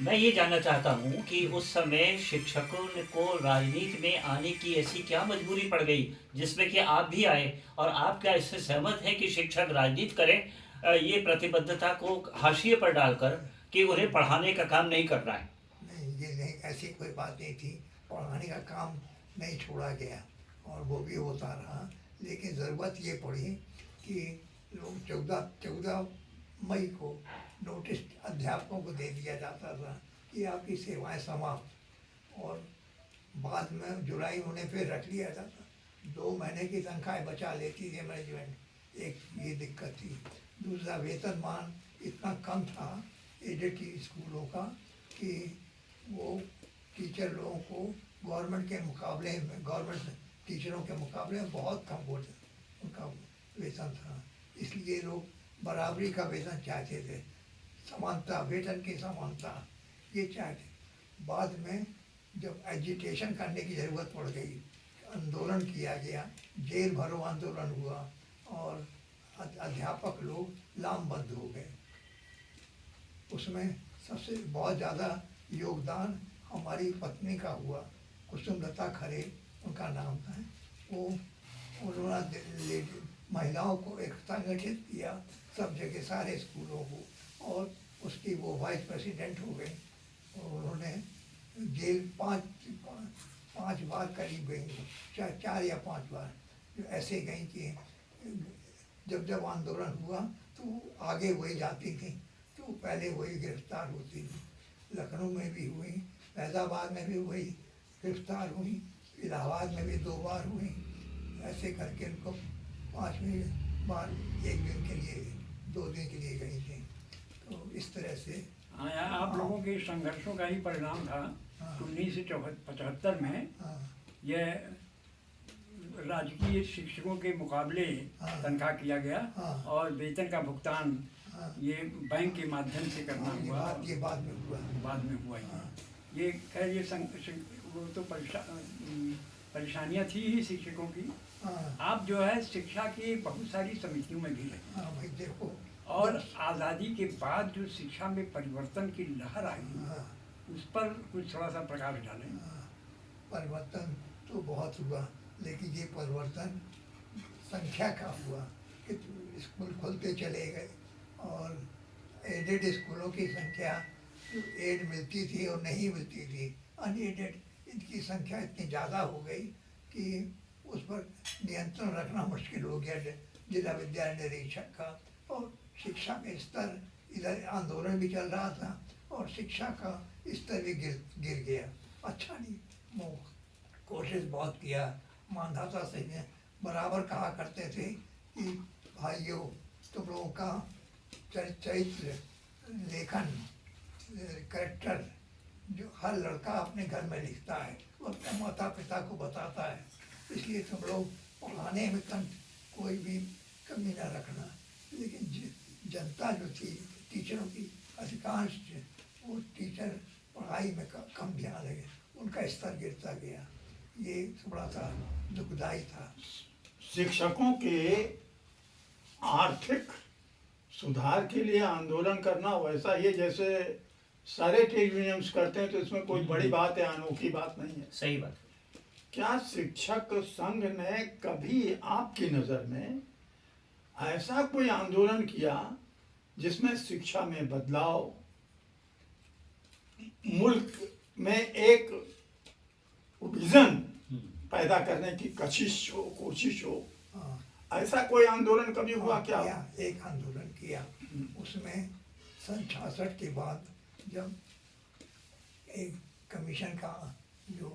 मैं ये जानना चाहता हूँ कि उस समय शिक्षकों को राजनीति में आने की ऐसी क्या मजबूरी पड़ गई जिसमें कि आप भी आए, और आप क्या इससे सहमत हैं कि शिक्षक राजनीति करें, ये प्रतिबद्धता को हाशिए पर डालकर कि उन्हें पढ़ाने का काम नहीं करना है? नहीं, ये नहीं, ऐसी कोई बात नहीं थी। पढ़ाने का काम नहीं छोड़ा गया और वो भी होता रहा, लेकिन ज़रूरत ये पड़ी कि लोग 14 मई को नोटिस अध्यापकों को दे दिया जाता था कि आपकी सेवाएं समाप्त, और बाद में जुलाई उन्हें फिर रख लिया जाता। 2 महीने की तनख्वाहें बचा लेती थी मैनेजमेंट, एक ये दिक्कत थी। दूसरा, वेतनमान इतना कम था एडेड स्कूलों का कि वो टीचर लोगों को गवर्नमेंट के मुकाबले में, गवर्नमेंट टीचरों के मुकाबले में बहुत कम वो उनका वेतन था। इसलिए लोग बराबरी का वेतन चाहते थे, समानता, वेतन की समानता ये चाहते। बाद में जब एजिटेशन करने की ज़रूरत पड़ गई, आंदोलन किया गया, जेल भरो आंदोलन हुआ और अध्यापक लोग लामबंद हो गए। उसमें सबसे बहुत ज़्यादा योगदान हमारी पत्नी का हुआ, कुसुमलता खरे उनका नाम था। वो उन्होंने महिलाओं को एक संगठित किया सब जगह, सारे स्कूलों को, और उसकी वो वाइस प्रेसिडेंट हो गई। और उन्होंने जेल पाँच बार करीब गई, 4 या 5 बार जो ऐसे गई कि जब जब आंदोलन हुआ तो आगे वही जाती थी, तो पहले वही गिरफ्तार होती थी। लखनऊ में भी हुई, फैज़ाबाद में भी वही गिरफ्तार हुई, इलाहाबाद में भी 2 बार हुई। ऐसे करके उनको 5वीं बार 1 दिन के लिए, 2 दिन के लिए गई थी। तो इस तरह से हाँ यार, आप लोगों के संघर्षों का ही परिणाम था। हाँ। 1975 में हाँ यह राजकीय शिक्षकों के मुकाबले हाँ। तनख्वाह किया गया हाँ। और वेतन का भुगतान हाँ। ये बैंक के माध्यम से करना हाँ, हुआ। ये बाद में हुआ। बाद में हुआ हाँ। ये खैर ये वो तो परेशानियाँ थी ही शिक्षकों की। हाँ। आप जो है शिक्षा की बहुत सारी समितियों में भी रहे, हाँ भाई देखो, और आज़ादी के बाद जो शिक्षा में परिवर्तन की लहर आई, हाँ, उस पर कुछ थोड़ा सा प्रकाश डालें। हाँ, परिवर्तन तो बहुत हुआ, लेकिन ये परिवर्तन संख्या का हुआ कि स्कूल खुलते चले गए और एडेड स्कूलों की संख्या, जो एड मिलती थी और नहीं मिलती थी, अनएडेड, इनकी संख्या इतनी ज़्यादा हो गई कि उस पर नियंत्रण रखना मुश्किल हो गया जिला विद्यालय निरीक्षक का। और शिक्षा का स्तर, इधर आंदोलन भी चल रहा था और शिक्षा का स्तर भी गिर गया। अच्छा नहीं, वो कोशिश बहुत किया, मानधाता से बराबर कहा करते थे कि भाइयों, तुम लोगों का चरित्र लेखन, करेक्टर जो हर लड़का अपने घर में लिखता है, वो अपने माता पिता को बताता है, इसलिए तुम लोग पढ़ाने में कोई भी कमी न रखना। लेकिन जनता जो थी, टीचरों की अधिकांश, वो टीचर पढ़ाई में कम ध्यान लगे, उनका स्तर गिरता गया। ये थोड़ा सा दुखदाई था। शिक्षकों के आर्थिक सुधार के लिए आंदोलन करना वैसा ही जैसे सारे ट्रेड यूनियंस करते हैं, तो इसमें कोई बड़ी बात है, अनोखी बात नहीं है। सही बात। क्या शिक्षक संघ ने कभी आपकी नज़र में ऐसा कोई आंदोलन किया जिसमें शिक्षा में बदलाव, मुल्क में एक विजन पैदा करने की कोशिश हो, हाँ, ऐसा कोई आंदोलन कभी हुआ क्या? एक आंदोलन किया, उसमें सन 66 के बाद जब एक कमीशन का जो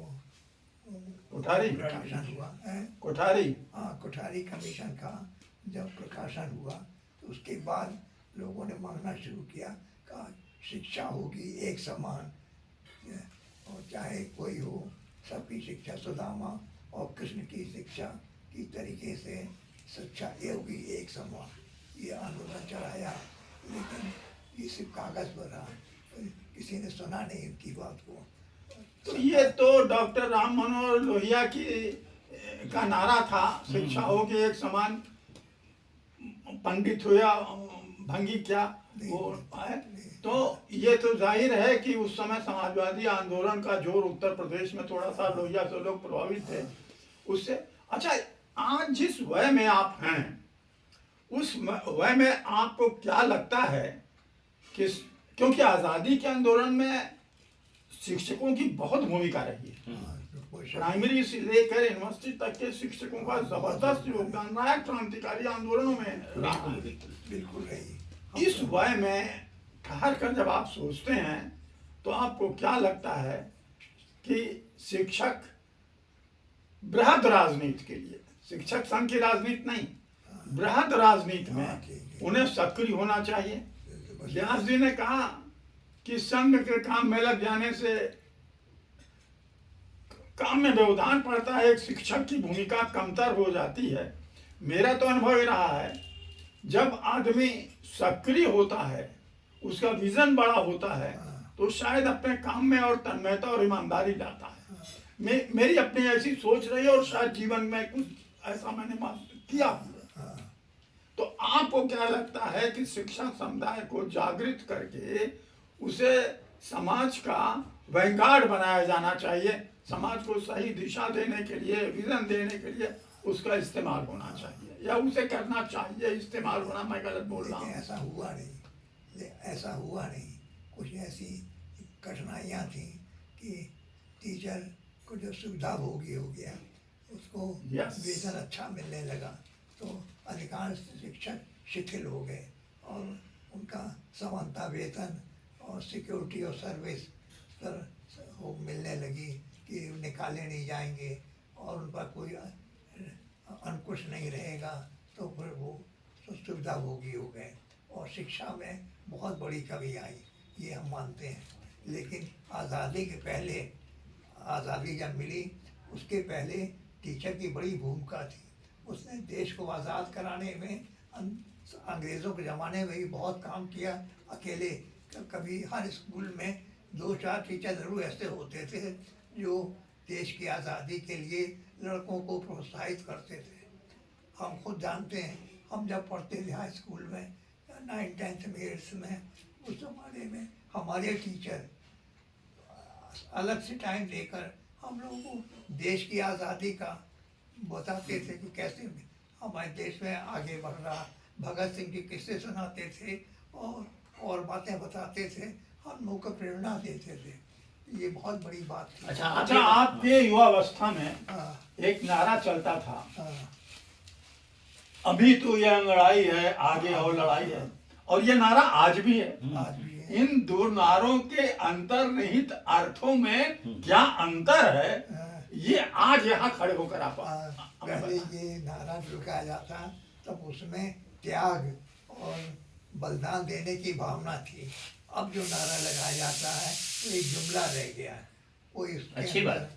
कोठारी प्रकाशन हुआ है, कोठारी हाँ, कोठारी कमीशन का जब प्रकाशन हुआ, तो उसके बाद लोगों ने मांगना शुरू किया कि शिक्षा होगी एक समान, और चाहे कोई हो, सबकी शिक्षा सुदामा और कृष्ण की शिक्षा की तरीके से शिक्षा ये होगी एक समान। ये आंदोलन चलाया, लेकिन ये सिर्फ कागज़ पर रहा, किसी ने सुना नहीं इनकी बात को। तो ये तो डॉक्टर राम मनोहर लोहिया की का नारा था, शिक्षा होगी एक समान। पंडित हुआ भंगी क्या वो है। तो ये तो जाहिर है कि उस समय समाजवादी आंदोलन का जोर उत्तर प्रदेश में थोड़ा सा लोहिया से लोग प्रभावित थे उससे। अच्छा, आज जिस वय में आप हैं उस वय में आपको क्या लगता है कि, क्योंकि आज़ादी के आंदोलन में शिक्षकों की बहुत भूमिका रही है, प्राइमरी से लेकर यूनिवर्सिटी तक के शिक्षकों का जबरदस्त योगदान रहा है, क्रांतिकारी आंदोलनों में रहा है। बिल्कुल रही। इस वय में ठहर कर जब आप सोचते हैं तो आपको क्या लगता है कि शिक्षक बृहद राजनीति के लिए, शिक्षक संघ की राजनीति नहीं, बृहद राजनीति में उन्हें सक्रिय होना चाहिए? व्यास जी ने कहा कि संघ के काम में लग जाने से काम में व्यवधान पड़ता है, एक शिक्षक की भूमिका कमतर हो जाती है। मेरा तो अनुभव रहा है, जब आदमी सक्रिय होता है, उसका विजन बड़ा होता है, तो शायद अपने काम में और तन्मयता और ईमानदारी लाता है। मेरी अपनी ऐसी सोच रही है और शायद जीवन में कुछ ऐसा मैंने किया। तो आपको क्या लगता है कि शिक्षा समुदाय को जागृत करके उसे समाज का वैंगार्ड बनाया जाना चाहिए, समाज को सही दिशा देने के लिए, विजन देने के लिए उसका इस्तेमाल होना चाहिए, या उसे करना चाहिए? इस्तेमाल होना मैं गलत बोल रहा हूँ? ऐसा हुआ नहीं, ऐसा हुआ नहीं। कुछ ऐसी कठिनाइयाँ थी कि टीचर को जो सुविधा भोगी हो गया, उसको वेतन अच्छा मिलने लगा, तो अधिकांश शिक्षक शिथिल हो गए और उनका समानता वेतन और सिक्योरिटी और सर्विस पर वो मिलने लगी कि निकाले नहीं जाएंगे और उन पर कोई अंकुश नहीं रहेगा, तो फिर वो सुविधा भोगी हो गए और शिक्षा में बहुत बड़ी कमी आई, ये हम मानते हैं। लेकिन आज़ादी के पहले, आज़ादी जब मिली उसके पहले टीचर की बड़ी भूमिका थी। उसने देश को आज़ाद कराने में अंग्रेज़ों के ज़माने में भी बहुत काम किया अकेले। कभी हर स्कूल में 2-4 टीचर ज़रूर ऐसे होते थे जो देश की आज़ादी के लिए लड़कों को प्रोत्साहित करते थे। हम खुद जानते हैं, हम जब पढ़ते थे हाई स्कूल में 9th 10th में 8th में, उस ज़माने में हमारे टीचर अलग से टाइम देकर हम लोगों को देश की आज़ादी का बताते थे कि कैसे हमारे देश में आगे बढ़ रहा। भगत सिंह की किस्से सुनाते थे और बातें बताते थे, हम लोगों को प्रेरणा देते थे। ये बहुत बड़ी बात थी। अच्छा, आपके युवावस्था में हाँ, एक नारा चलता था, हाँ, अभी तो यह लड़ाई है, आगे और लड़ाई है, और ये नारा आज भी है। आज भी है। इन दो नारों के अंतर्निहित अर्थों में क्या अंतर है, ये आज यहाँ खड़े होकर आप पहले ये नारा जो कहा जाता तब उसमें त्याग और बलिदान देने की भावना थी। अब जो नारा लगाया जाता है तो एक जुमला रह गया, कोई अच्छी बात।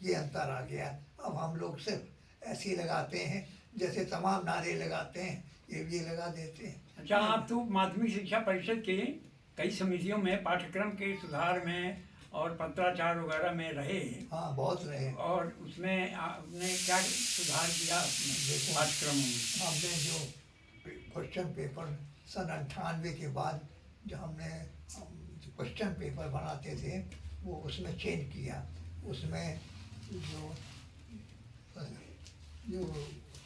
ये अंतर आ गया। अब हम लोग सिर्फ ऐसे ही लगाते हैं जैसे तमाम नारे लगाते हैं, ये भी लगा देते हैं। अच्छा, आप तो माध्यमिक शिक्षा परिषद के कई समितियों में पाठ्यक्रम के सुधार में और पत्राचार वगैरह में रहे हैं। हाँ, बहुत रहे। और उसमें आपने क्या सुधार किया अपने पाठ्यक्रमों में? हमने जो क्वेश्चन पेपर सन 98 के बाद जो हमने क्वेश्चन पेपर बनाते थे वो उसमें चेंज किया। उसमें जो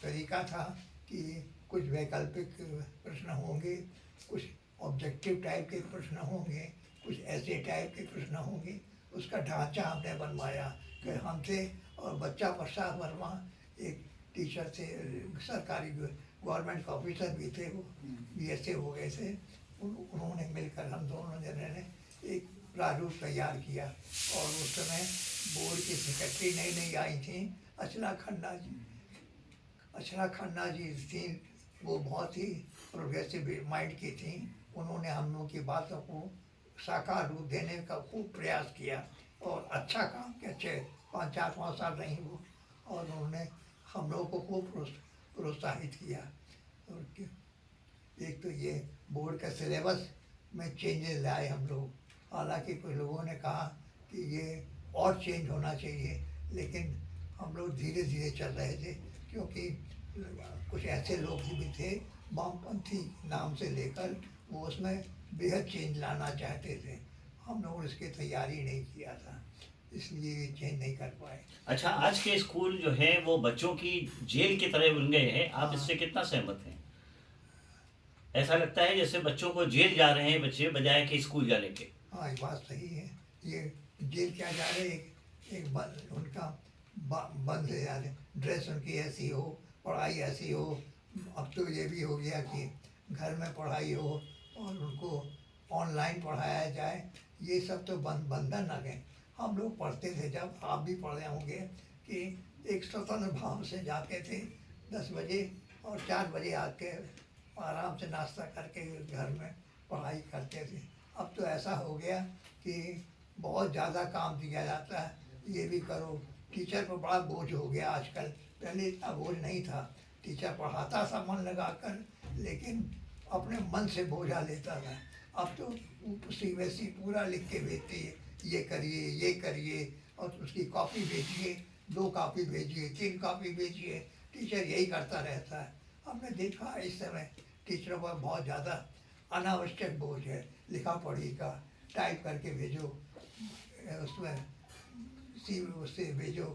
तरीका था कि कुछ वैकल्पिक प्रश्न होंगे, कुछ ऑब्जेक्टिव टाइप के प्रश्न होंगे, कुछ ऐसे टाइप के प्रश्न होंगे। उसका ढांचा हमने बनवाया कि हमसे, और बच्चा प्रसाद वर्मा एक टीचर थे, सरकारी गवर्नमेंट ऑफिसर भी थे, वो BSc हो गए थे। उन्होंने मिलकर हम दोनों जने ने एक प्रारूप तैयार किया। और उस समय बोर्ड की सेक्रेटरी नई नई आई थी, अर्चना खन्ना जी थी। वो बहुत ही प्रोग्रेसिव माइंड की थी। उन्होंने हम लोगों की बातों को साकार रूप देने का खूब प्रयास किया और अच्छा काम किया। 5 साल रही वो, और उन्होंने हम लोगों को खूब प्रोत्साहित किया। और एक तो ये बोर्ड का सिलेबस में चेंजेस लाए हम लोग। हालांकि कुछ लोगों ने कहा कि ये और चेंज होना चाहिए, लेकिन हम लोग धीरे धीरे चल रहे थे, क्योंकि कुछ ऐसे लोग भी थे वामपंथी नाम से लेकर वो उसमें बेहद चेंज लाना चाहते थे। हम लोगों ने इसकी तैयारी नहीं किया था, इसलिए चेंज नहीं कर पाए। अच्छा, आज के स्कूल जो है वो बच्चों की जेल की तरह बन गए हैं, आप इससे कितना सहमत हैं? ऐसा लगता है जैसे बच्चों को जेल जा रहे हैं बच्चे, बजाय कि स्कूल जाने के। हाँ, ये बात सही है। ये जेल क्या जा रहे, एक उनका बंद है यार, ड्रेस उनकी ऐसी हो, पढ़ाई ऐसी हो। अब तो ये भी हो गया कि घर में पढ़ाई हो और उनको ऑनलाइन पढ़ाया जाए, ये सब तो बंधन आ गए। हम लोग पढ़ते थे, जब आप भी पढ़े होंगे, कि एक स्वतंत्र भाव से जाते थे 10 बजे और 4 बजे आके आराम से नाश्ता करके घर में पढ़ाई करते थे। अब तो ऐसा हो गया कि बहुत ज़्यादा काम दिया जाता है, ये भी करो। टीचर पर बड़ा बोझ हो गया आजकल, पहले इतना बोझ नहीं था। टीचर पढ़ाता था मन लगाकर, लेकिन अपने मन से बोझा लेता था। अब तो CBSE पूरा लिख के भेजती है, ये करिए, ये करिए, और उसकी कॉपी भेजिए, 2 कॉपी भेजिए, 3 कॉपी भेजिए। टीचर यही करता रहता है। हमने देखा इस समय टीचरों पर बहुत ज़्यादा अनावश्यक बोझ है, लिखा पढ़ी का, टाइप करके भेजो, उसमें उससे भेजो,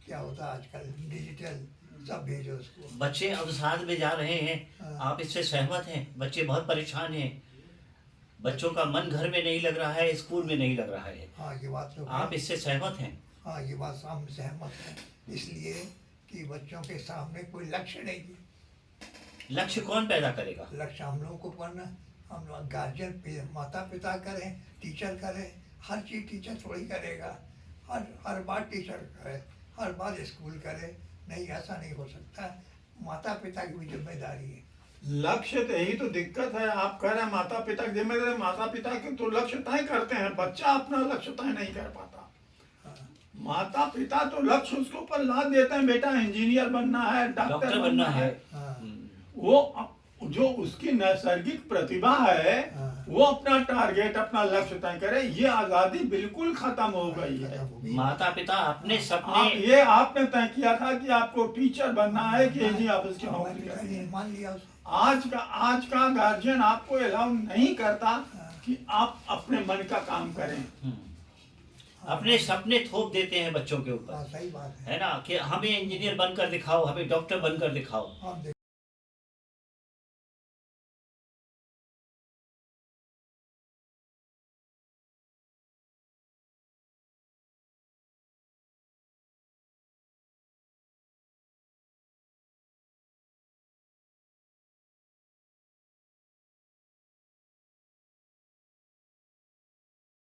क्या होता है आजकल डिजिटल, सब भेजो उसको। बच्चे अवसाद में जा रहे हैं, हाँ। आप इससे सहमत हैं? बच्चे बहुत परेशान हैं, बच्चों का मन घर में नहीं लग रहा है, स्कूल में नहीं लग रहा है। हाँ, ये बात तो आप इससे सहमत हैं? हाँ, ये बात हम सहमत हैं, इसलिए कि बच्चों के सामने कोई लक्ष्य नहीं है। लक्ष्य कौन पैदा करेगा? लक्ष्य हम लोगों को करना, हम लोग गार्जियन, माता पिता करें, टीचर करें। हर चीज़ टीचर थोड़ी करेगा, हर बार टीचर करे, हर बार स्कूल करे, नहीं, ऐसा नहीं हो सकता। माता पिता की भी जिम्मेदारी है। लक्ष्य तो यही तो दिक्कत है। आप कह रहे हैं माता पिता की जिम्मेदारी, माता पिता के तो लक्ष्य तय करते हैं, बच्चा अपना लक्ष्य तय नहीं कर पाता। माता पिता तो लक्ष्य उसके ऊपर लाद देते हैं, बेटा इंजीनियर बनना है, डॉक्टर बनना है। हाँ, वो जो उसकी नैसर्गिक प्रतिभा है, हाँ। वो अपना टारगेट, अपना लक्ष्य तय करे। ये आजादी बिल्कुल खत्म हो गई है। माता पिता अपने आप सपने, ये आपने तय किया था कि आपको टीचर बनना है कि एजी ऑफिस की नौकरी करनी है। मान लिया उसने। आज का गार्जियन आपको अलाउ नहीं करता कि आप अपने मन का काम करें। अपने सपने थोप देते हैं बच्चों के हाँ, ऊपर, सही बात है। है ना, कि हमें इंजीनियर बनकर दिखाओ, हमें डॉक्टर बनकर दिखाओ। हम